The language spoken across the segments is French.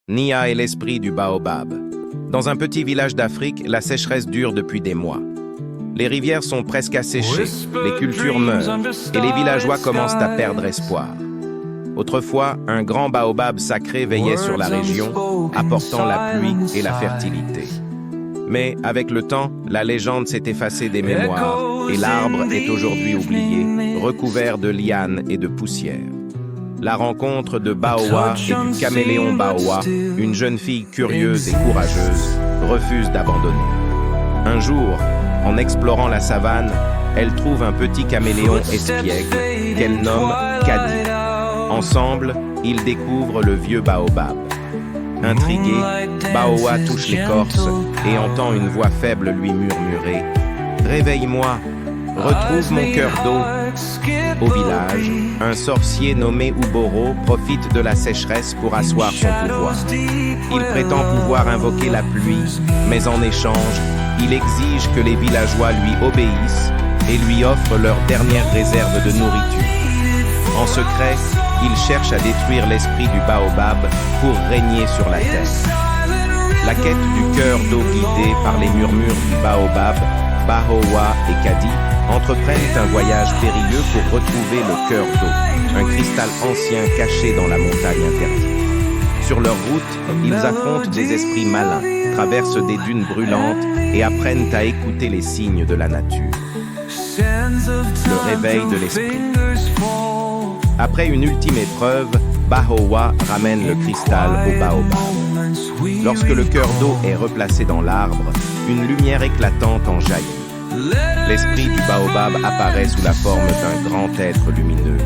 Nia est l'esprit du baobab. Dans un petit village d'Afrique, la sécheresse dure depuis des mois. Les rivières sont presque asséchées, les cultures meurent, et les villageois commencent à perdre espoir. Autrefois, un grand baobab sacré veillait sur la région, apportant la pluie et la fertilité. Mais avec le temps, la légende s'est effacée des mémoires, et l'arbre est aujourd'hui oublié, recouvert de lianes et de poussière. La rencontre de Baowa et du caméléon Baowa, une jeune fille curieuse et courageuse, refuse d'abandonner. Un jour, en explorant la savane, elle trouve un petit caméléon espiègle qu'elle nomme Kadi. Ensemble, ils découvrent le vieux baobab. Intrigué, Baowa touche l'écorce et entend une voix faible lui murmurer « Réveille-moi, retrouve mon cœur d'eau ». Au village, un sorcier nommé Uboro profite de la sécheresse pour asseoir son pouvoir. Il prétend pouvoir invoquer la pluie, mais en échange, il exige que les villageois lui obéissent et lui offrent leur dernière réserve de nourriture. En secret, il cherche à détruire l'esprit du baobab pour régner sur la terre. La quête du cœur d'eau guidée par les murmures du baobab, Baowa et Kadi entreprennent un voyage périlleux pour retrouver le cœur d'eau, un cristal ancien caché dans la montagne interdite. Sur leur route, ils affrontent des esprits malins, traversent des dunes brûlantes et apprennent à écouter les signes de la nature. Le réveil de l'esprit. Après une ultime épreuve, Baowa ramène le cristal au baobab. Lorsque le cœur d'eau est replacé dans l'arbre, une lumière éclatante en jaillit. L'esprit du baobab apparaît sous la forme d'un grand être lumineux,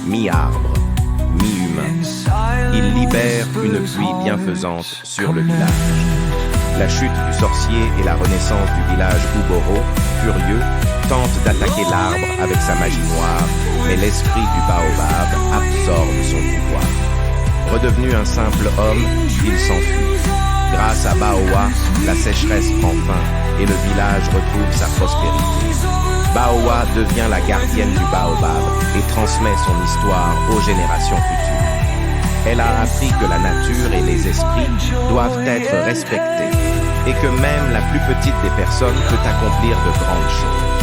mi-arbre, mi-humain. Il libère une pluie bienfaisante sur le village. La chute du sorcier et la renaissance du village Uboro, furieux, tentent d'attaquer l'arbre avec sa magie noire, mais l'esprit du baobab absorbe son pouvoir. Redevenu un simple homme, il s'enfuit. Grâce à Baowa, la sécheresse prend fin et le village retrouve sa prospérité. Baowa devient la gardienne du baobab et transmet son histoire aux générations futures. Elle a appris que la nature et les esprits doivent être respectés et que même la plus petite des personnes peut accomplir de grandes choses.